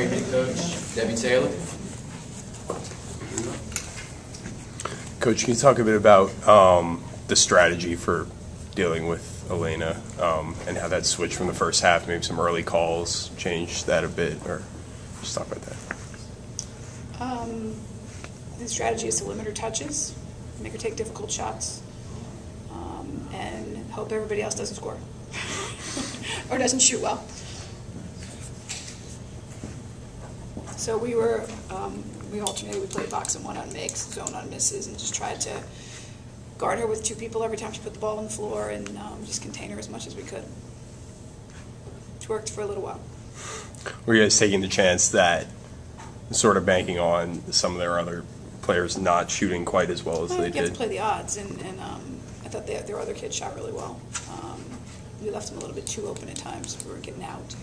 secondary head coach, Debbie Taylor. Coach, can you talk a bit about the strategy for dealing with Elena and how that switched from the first half, maybe some early calls, changed that a bit, or just talk about that? The strategy is to limit her touches, make her take difficult shots, and hope everybody else doesn't score or doesn't shoot well. So we alternated. We played box and one on makes, zone on misses, and just tried to guard her with two people every time she put the ball on the floor and just contain her as much as we could. It worked for a little while. Were you guys taking the chance that sort of banking on some of their other players not shooting quite as well as they did? You have to play the odds, and I thought their other kids shot really well. We left them a little bit too open at times. We were getting out.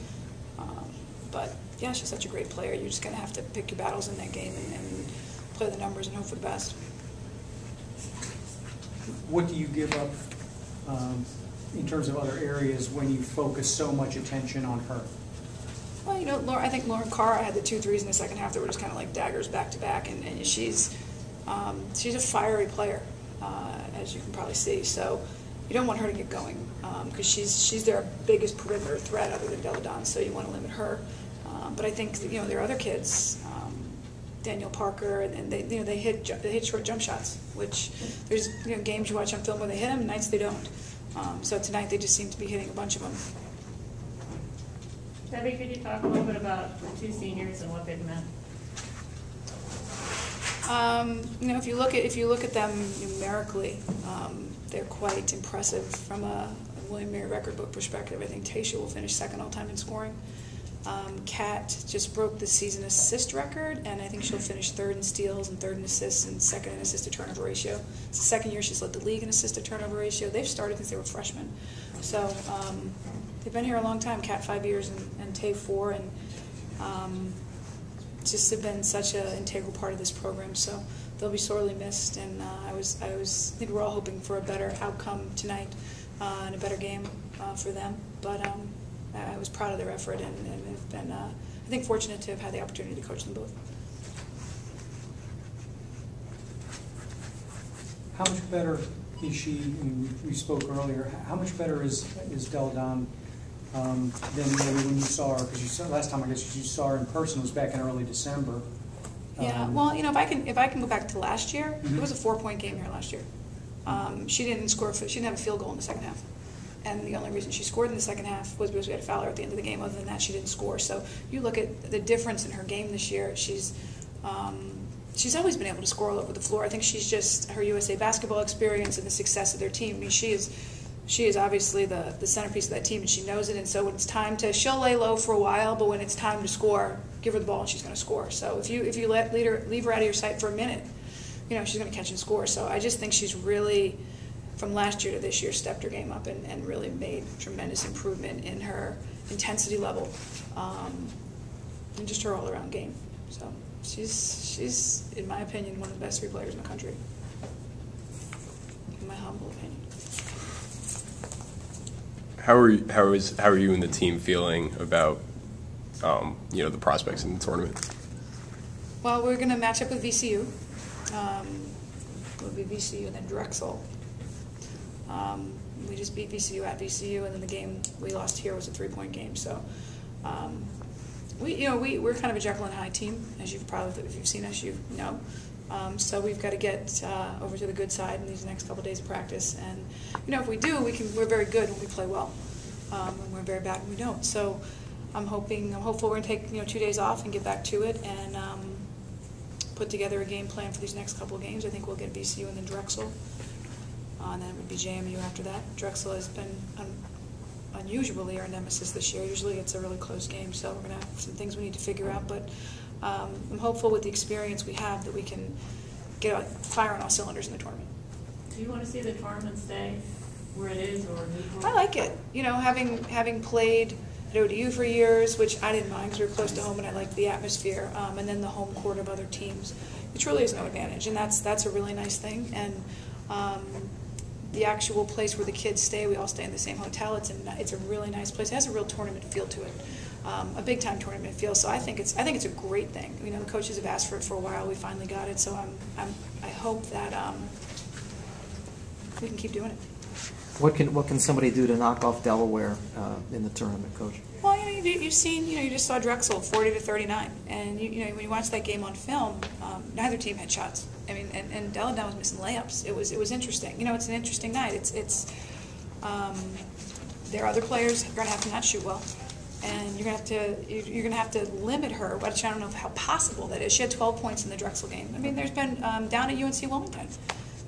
But, yeah, she's such a great player. You're just going to have to pick your battles in that game and play the numbers and hope for the best. What do you give up in terms of other areas when you focus so much attention on her? Well, you know, I think Lauren Carr had the 2 threes in the second half that were just kind of like daggers back to back, and she's a fiery player, as you can probably see. So you don't want her to get going because she's their biggest perimeter threat other than Donne. So you want to limit her. But I think there are other kids, Danielle Parker, and they hit short jump shots. Which there's games you watch on film where they hit them, and nights they don't. So tonight they just seem to be hitting a bunch of them. Debbie, could you talk a little bit about the 2 seniors and what they've meant? If you look at them numerically, they're quite impressive from a William Mary record book perspective. I think Taysha will finish second all time in scoring. Kat just broke the season assist record, and I think she'll finish 3rd in steals and 3rd in assists and 2nd in assist to turnover ratio. It's the 2nd year she's led the league in assist to turnover ratio. They've started since they were freshmen, so they've been here a long time. Kat 5 years and Tay 4, and just have been such an integral part of this program. So they'll be sorely missed, and I think we're all hoping for a better outcome tonight and a better game for them. But I was proud of their effort, and have been, I think, fortunate to have had the opportunity to coach them both. How much better is she? We spoke earlier. How much better is Delle than maybe when you saw her? Because last time I guess you saw her in person was back in early December. Yeah. Well, if I can go back to last year, it was a 4-point game here last year. She didn't score. She didn't have a field goal in the second half. And the only reason she scored in the second half was because we had a fouler at the end of the game. Other than that, she didn't score. So you look at the difference in her game this year. She's always been able to score all over the floor. I think she's just her USA basketball experience and the success of their team. I mean, she is obviously the centerpiece of that team, and she knows it. And so when it's time she'll lay low for a while, but when it's time to score, give her the ball and she's going to score. So if you leave her out of your sight for a minute, she's going to catch and score. So I just think she's really, from last year to this year, stepped her game up and really made tremendous improvement in her intensity level and just her all-around game. So she's, in my opinion, one of the best 3 players in the country, in my humble opinion. How are you and the team feeling about the prospects in the tournament? Well, we're going to match up with VCU. It'll be VCU and then Drexel. We just beat VCU at VCU, and then the game we lost here was a 3-point game. So we're kind of a Jekyll and Hyde team, as if you've seen us, you know. So we've got to get over to the good side in these next couple of days of practice, and if we do, we're very good when we play well, and we're very bad when we don't. So I'm hopeful we're going to take 2 days off and get back to it and put together a game plan for these next couple of games. I think we'll get VCU and then Drexel. And then it would be JMU after that. Drexel has been unusually our nemesis this year. Usually it's a really close game, so we're going to have some things we need to figure out. But I'm hopeful with the experience we have that we can get fire on all cylinders in the tournament. Do you want to see the tournament stay where it is or move? I like it. Having played at ODU for years, which I didn't mind because we were close to home and I liked the atmosphere, and then the home court of other teams, it truly is no advantage, and that's a really nice thing. And the actual place where the kids stay, we all stay in the same hotel. It's a really nice place. It has a real tournament feel to it, a big time tournament feel. So I think it's a great thing. You know, the coaches have asked for it for a while. We finally got it. So I hope that we can keep doing it. What can somebody do to knock off Delaware in the tournament, Coach? Well, you've seen, you just saw Drexel 40-39, and when you watch that game on film, neither team had shots. I mean, and Delle was missing layups. It was interesting. It's an interesting night. Their other players are going to have to not shoot well, and you're going to have to limit her. Which I don't know how possible that is. She had 12 points in the Drexel game. I mean, there's been down at UNC Wilmington.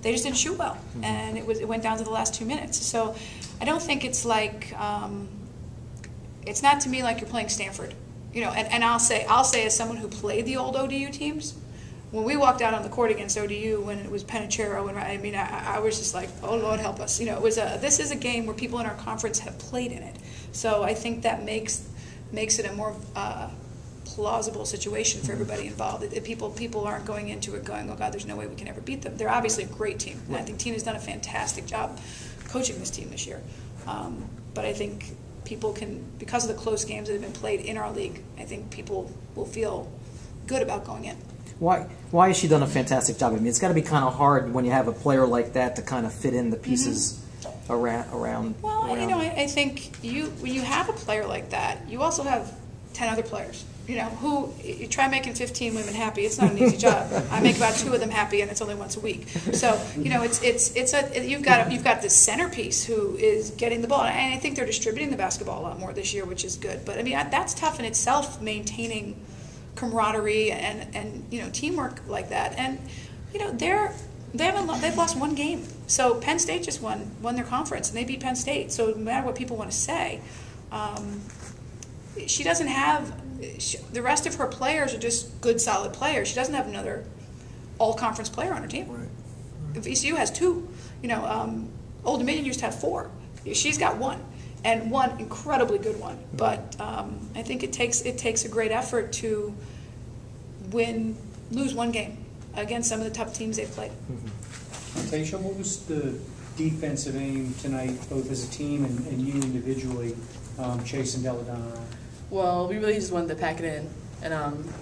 They just didn't shoot well, and it went down to the last 2 minutes. So I don't think it's like it's not to me like you're playing Stanford, And I'll say as someone who played the old ODU teams, when we walked out on the court against ODU when it was Penichero, and I was just like, oh Lord help us. This is a game where people in our conference have played in it. So I think that makes it a more plausible situation for everybody involved. People aren't going into it going, oh God, there's no way we can ever beat them. They're obviously a great team. And I think Tina's done a fantastic job coaching this team this year. But I think people can, because of the close games that have been played in our league, I think people will feel good about going in. Why has she done a fantastic job? I mean, it's got to be kind of hard when you have a player like that to kind of fit in the pieces around. Well, I think when you have a player like that, you also have 10 other players. Who you try making 15 women happy. It's not an easy job. I make about 2 of them happy, and it's only once a week. So you've got this centerpiece who is getting the ball, and I think they're distributing the basketball a lot more this year, which is good. But I mean that's tough in itself, maintaining camaraderie and teamwork like that. And they've lost 1 game. So Penn State just won their conference, and they beat Penn State. So no matter what people want to say, she doesn't have. The rest of her players are just good, solid players. She doesn't have another all-conference player on her team. Right. VCU has 2. Old Dominion used to have 4. She's got 1, and 1 incredibly good one. But I think it takes a great effort to lose 1 game against some of the tough teams they've played. Taysha, what was the defensive aim tonight, both as a team and you individually, chasing Delle around? Well, we really just wanted to pack it in and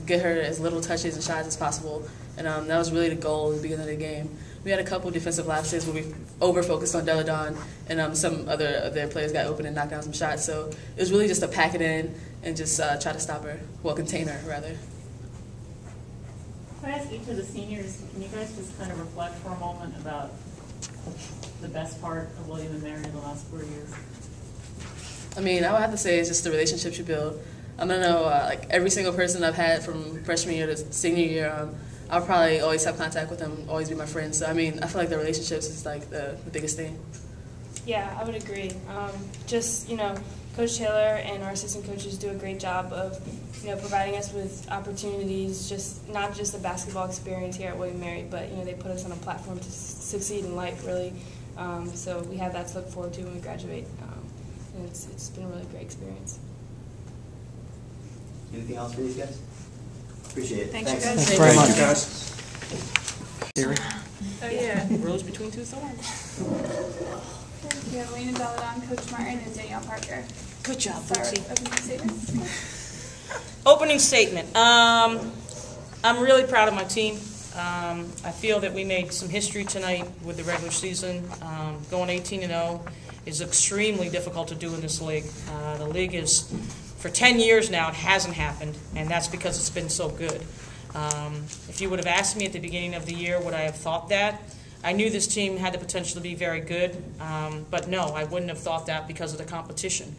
get her as little touches and shots as possible. And that was really the goal at the beginning of the game. We had a couple defensive lapses where we over-focused on Delle and some other of their players got open and knocked down some shots. So it was really just to pack it in and just try to stop her, well, contain her, rather. If I ask each of the seniors, can you guys just kind of reflect for a moment about the best part of William and Mary in the last 4 years? I mean, I would have to say it's just the relationships you build. I don't know, like every single person I've had from freshman year to senior year, I'll probably always have contact with them, always be my friend. So, I mean, I feel like the relationships is like the biggest thing. Yeah, I would agree. Coach Taylor and our assistant coaches do a great job of, providing us with opportunities, not just the basketball experience here at William & Mary, but, they put us on a platform to succeed in life, really. So we have that to look forward to when we graduate. And it's been a really great experience. Anything else for these guys? Appreciate it. Thanks. You guys. Thanks very much. Gary? Oh yeah. Rose between 2 thorns. We have Elena, Delle, Coach Martin, and Danielle Parker. Good job, Sorry, Lucy. opening statement. Opening statement. I'm really proud of my team. I feel that we made some history tonight with the regular season. Going 18-0 is extremely difficult to do in this league. The league is, for 10 years now, it hasn't happened, and that's because it's been so good. If you would have asked me at the beginning of the year, would I have thought that? I knew this team had the potential to be very good, but no, I wouldn't have thought that because of the competition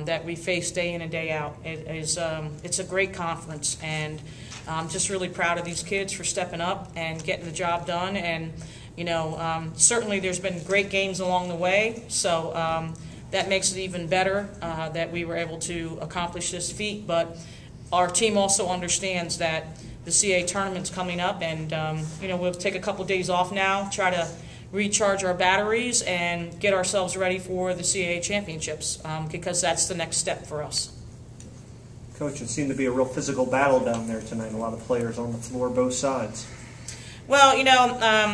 that we face day in and day out. It's a great conference, and I'm just really proud of these kids for stepping up and getting the job done. And certainly there's been great games along the way, so that makes it even better that we were able to accomplish this feat. But our team also understands that the CAA tournament's coming up, and we'll take a couple days off now, try to recharge our batteries and get ourselves ready for the CAA championships, because that's the next step for us. Coach, it seemed to be a real physical battle down there tonight. A lot of players on the floor, both sides. Well,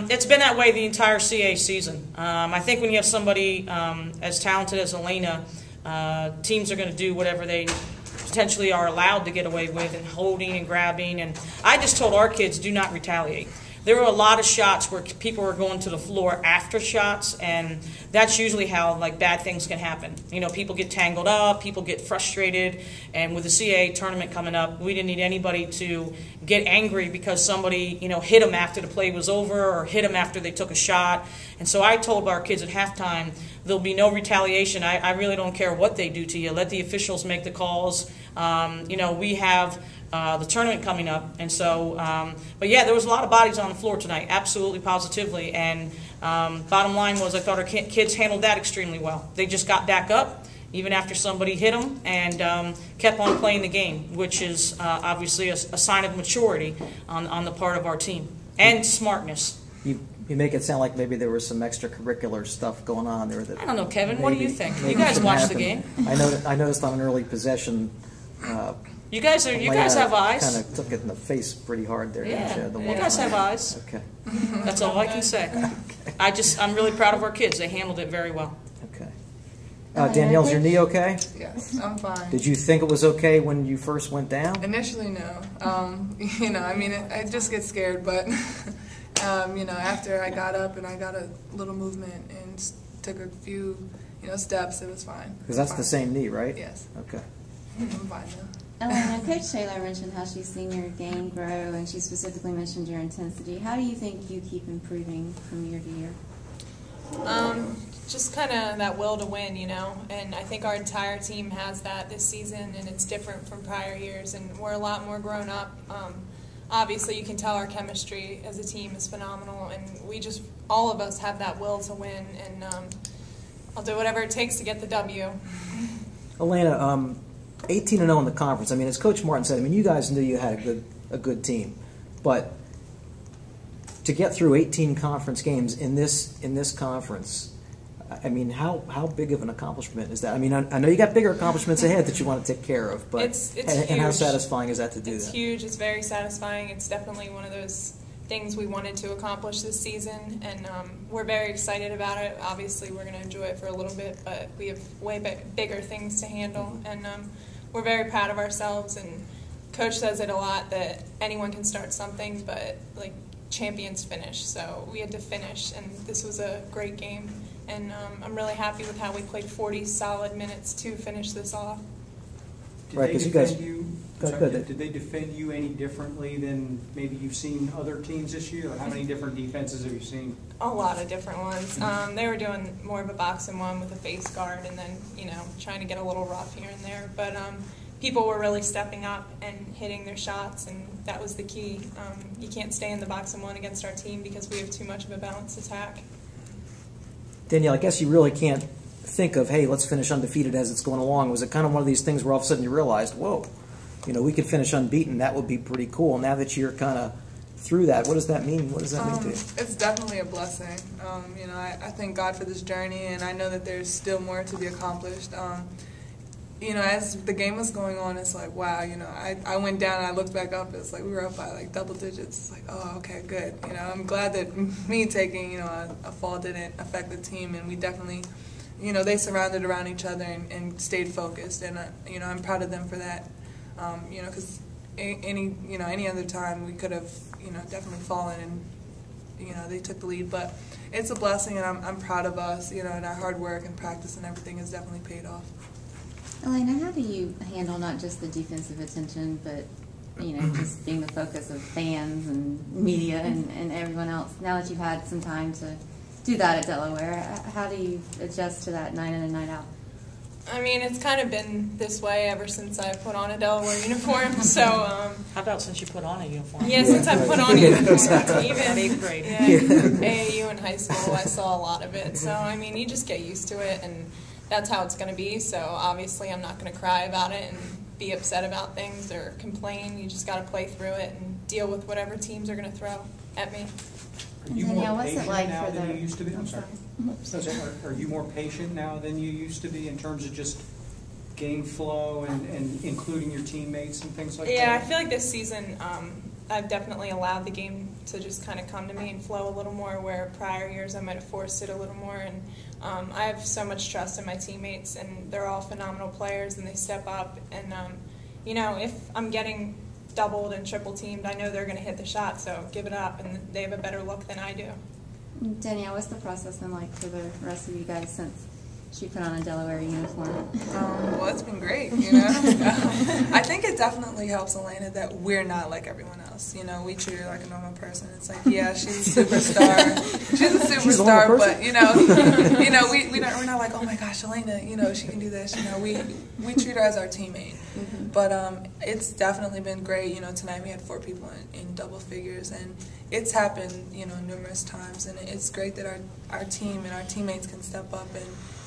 it's been that way the entire CA season. I think when you have somebody as talented as Elena, teams are going to do whatever they potentially are allowed to get away with, and holding and grabbing. And I just told our kids, do not retaliate. There were a lot of shots where people were going to the floor after shots, and that's usually how bad things can happen. People get tangled up, people get frustrated, and with the CA tournament coming up, we didn't need anybody to get angry because somebody hit them after the play was over or hit them after they took a shot. And so I told our kids at halftime, there'll be no retaliation. I really don't care what they do to you. Let the officials make the calls. We have the tournament coming up, and so, but yeah, there was a lot of bodies on the floor tonight, absolutely, positively, and bottom line was I thought our kids handled that extremely well. They just got back up, even after somebody hit them, and kept on playing the game, which is obviously a sign of maturity on the part of our team, and smartness. You make it sound like maybe there was some extracurricular stuff going on there. That I don't know, Kevin, what do you think? You guys watched the game. I noticed on an early possession, You guys have eyes. Kind of took it in the face pretty hard there. Yeah, didn't you? you guys have eyes. Okay. That's all I can say. I'm really proud of our kids. They handled it very well. Okay. Danielle, is your knee okay? Yes, I'm fine. Did you think it was okay when you first went down? Initially, no. I just get scared, but after I got up and I got a little movement and took a few, steps, it was fine. Because that's the same knee, right? Yes. Okay. I'm fine now. Elena, Coach Taylor mentioned how she's seen your game grow, and she specifically mentioned your intensity. How do you think you keep improving from year to year? Just kind of that will to win, and I think our entire team has that this season, and it's different from prior years, and we're a lot more grown up. Obviously, you can tell our chemistry as a team is phenomenal, and all of us have that will to win, and I'll do whatever it takes to get the W. Elena, 18-0 in the conference. As Coach Martin said, you guys knew you had a good team, but to get through 18 conference games in this conference, how big of an accomplishment is that? I know you got bigger accomplishments ahead that you want to take care of, but it's huge. And how satisfying is that to do that? It's huge. It's very satisfying. It's definitely one of those things we wanted to accomplish this season, and we're very excited about it. Obviously, we're going to enjoy it for a little bit, but we have way bigger things to handle, and we're very proud of ourselves. And Coach says it a lot that anyone can start something, but champions finish. So we had to finish, and this was a great game. And I'm really happy with how we played 40 solid minutes to finish this off. Did they defend you any differently than maybe you've seen other teams this year? Or how many different defenses have you seen? A lot of different ones. They were doing more of a boxing one with a face guard, and then trying to get a little rough here and there. But people were really stepping up and hitting their shots, and that was the key. You can't stay in the boxing one against our team because we have too much of a balanced attack. Danielle, I guess you really can't think of, hey, let's finish undefeated as it's going along. Was it kind of one of these things where all of a sudden you realized, whoa, we could finish unbeaten, that would be pretty cool. Now that you're kind of through that, what does that mean? What does that mean to you? It's definitely a blessing. I thank God for this journey, and I know that there's still more to be accomplished. As the game was going on, it's like, wow, I went down and I looked back up, it's like we were up by double digits. It's like, oh, okay, good. I'm glad that me taking, a fall didn't affect the team, and we definitely, they surrounded around each other and stayed focused, and, I'm proud of them for that, because any other time we could have, definitely fallen, and, they took the lead, but it's a blessing, and I'm proud of us, and our hard work and practice and everything has definitely paid off. Elena, how do you handle not just the defensive attention, but just being the focus of fans and media and everyone else? Now that you've had some time to do that at Delaware, how do you adjust to that night in and night out? It's kind of been this way ever since I put on a Delaware uniform. So, how about since you put on a uniform? Yeah, since I put on a uniform, even eighth grade. Yeah, AAU in high school, I saw a lot of it. So, you just get used to it, and that's how it's going to be. So obviously I'm not going to cry about it and be upset about things or complain. You just got to play through it and deal with whatever teams are going to throw at me. Are you more patient now than you used to be? I'm sorry. Are you more patient now than you used to be in terms of just game flow and including your teammates and things like that? Yeah, I feel like this season I've definitely allowed the game to just kind of come to me and flow a little more, where prior years I might have forced it a little more. And I have so much trust in my teammates, and they're all phenomenal players, and they step up. And, you know, if I'm getting doubled and triple teamed, I know they're going to hit the shot, so give it up, and they have a better look than I do. Danielle, what's the process been like for the rest of you guys since she put on a Delaware uniform? Well, it's been great, you know. I think it definitely helps Elena that we're not like everyone else. You know, we treat her like a normal person. It's like, yeah, she's a superstar. She's a superstar, but you know, we're not like, oh my gosh, Elena, you know, she can do this. You know, we treat her as our teammate. Mm-hmm. But it's definitely been great. You know, tonight we had 4 people in double figures, and it's happened, you know, numerous times. And it's great that our team and our teammates can step up and,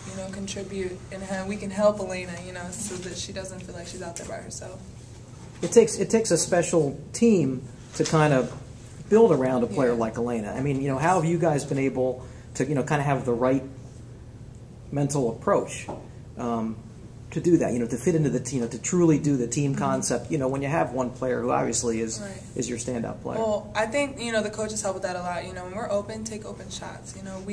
you know, contribute, and we can help Elena, you know, so that she doesn't feel like she's out there by herself. It takes a special team to kind of build around a player like Elena. I mean, you know, how have you guys been able to, you know, kind of have the right mental approach to do that? You know, to fit into the team, you know, to truly do the team concept. You know, when you have one player who obviously is your standout player. Well, I think, you know, the coaches help with that a lot. You know, when we're open, take open shots. You know,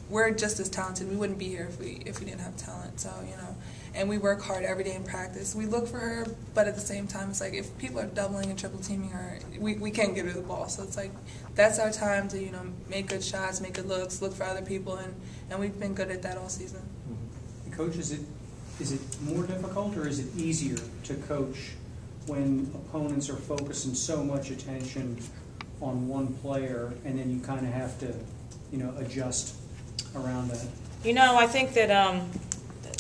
we're just as talented. We wouldn't be here if we didn't have talent. So, you know, and we work hard every day in practice. We look for her, but at the same time, it's like if people are doubling and triple teaming her, we can't give her the ball. So it's like that's our time to, you know, make good shots, make good looks, look for other people, and we've been good at that all season. And Coach, is it more difficult or is it easier to coach when opponents are focusing so much attention on one player, and then you kind of have to, you know, adjust around that? You know, I think that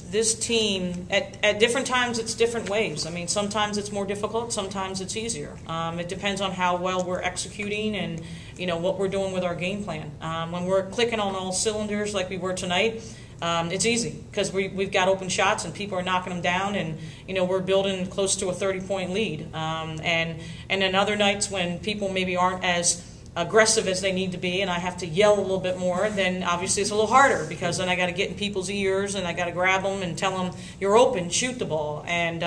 this team, at different times, it's different ways. I mean, sometimes it's more difficult, sometimes it's easier. It depends on how well we're executing and, you know, what we're doing with our game plan. When we're clicking on all cylinders like we were tonight, it's easy because we've got open shots and people are knocking them down, and you know we're building close to a 30-point lead. And then other nights when people maybe aren't as aggressive as they need to be, and I have to yell a little bit more, then obviously it's a little harder because then I got to get in people's ears and I got to grab them and tell them you're open, shoot the ball. And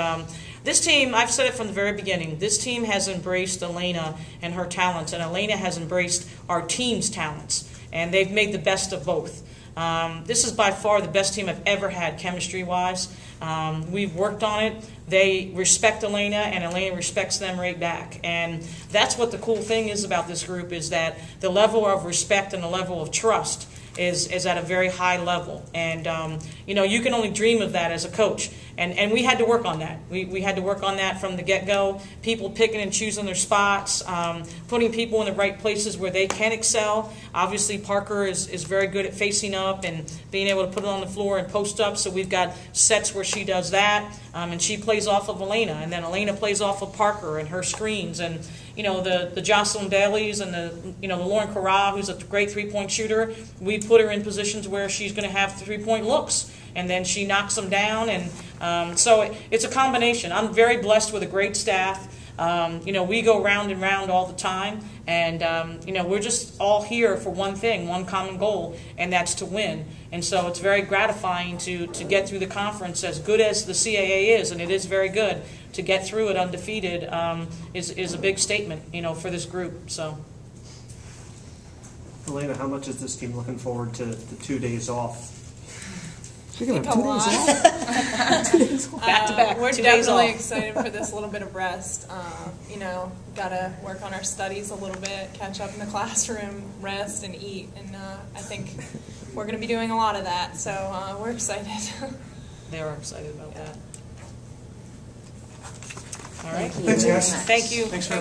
this team, I've said it from the very beginning, this team has embraced Elena and her talents, and Elena has embraced our team's talents, and they've made the best of both. This is by far the best team I've ever had chemistry-wise. We've worked on it. They respect Elena, and Elena respects them right back. And that's what the cool thing is about this group, is that the level of respect and the level of trust is at a very high level. And, you know, you can only dream of that as a coach. And we had to work on that. We had to work on that from the get-go. People picking and choosing their spots, putting people in the right places where they can excel. Obviously, Parker is very good at facing up and being able to put it on the floor and post up. So we've got sets where she does that, and she plays off of Elena. And then Elena plays off of Parker and her screens. And, you know, the Jocelyn Bailey's and the Lauren Carra, who's a great three-point shooter, we put her in positions where she's going to have three-point looks. And then she knocks them down, and so it's a combination. I'm very blessed with a great staff. You know, we go round and round all the time, and you know, we're just all here for one thing, one common goal, and that's to win. And so it's very gratifying to get through the conference, as good as the CAA is, and it is very good. To get through it undefeated is a big statement, you know, for this group. So. Elena, how much is this team looking forward to the 2 days off? You're going to have 2 days off? 2 days off. Back to back. We're 2 days definitely off. excited for this little bit of rest. You know, got to work on our studies a little bit, catch up in the classroom, rest, and eat. And I think we're going to be doing a lot of that. So we're excited. They are excited about that. All right. Thanks, guys. Thank you. Thanks for